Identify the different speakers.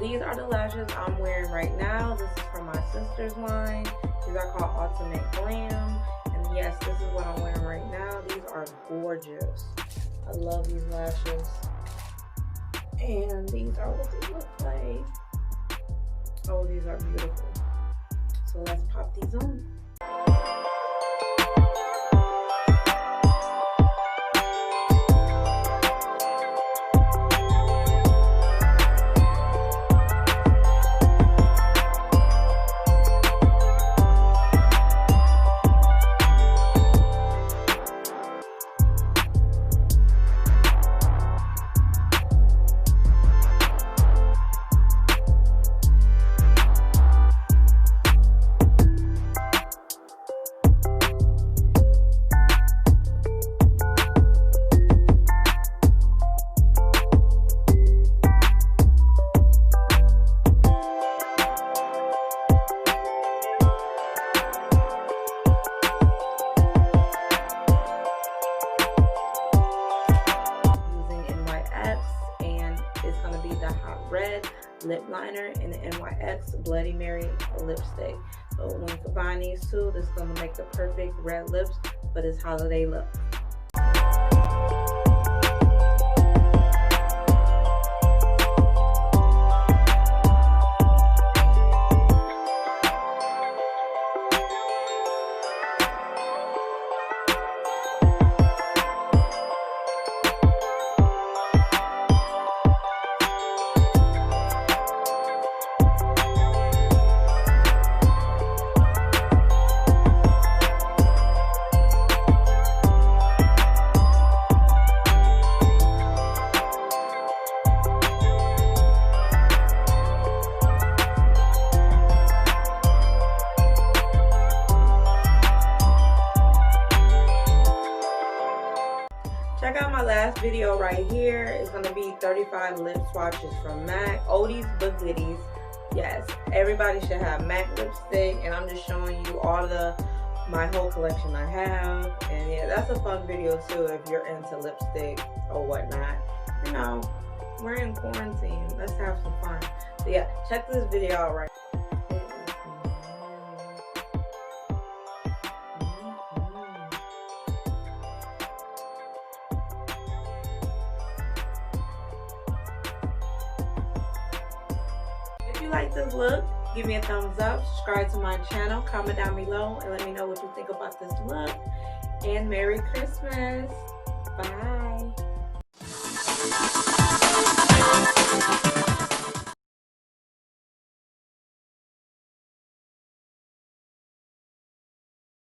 Speaker 1: These are the lashes I'm wearing right now. This is from my sister's line. These are called Ultimate Glam. And yes, this is what I'm wearing right now. These are gorgeous. I love these lashes. And these are what they look like. Oh, these are beautiful. So let's pop these on. Red lip liner and the NYX Bloody Mary lipstick. So when you combine these two, this is going to make the perfect red lips for this holiday look. Check out my last video right here. It's going to be 35 lip swatches from MAC. Oldies but goodies. Yes, everybody should have MAC lipstick, and I'm just showing you all my whole collection I have. And yeah, that's a fun video too if you're into lipstick or whatnot. You know, we're in quarantine. Let's have some fun. So yeah, check this video out right now. If you like this look, give me a thumbs up, subscribe to my channel, comment down below, and let me know what you think about this look. And Merry Christmas. Bye.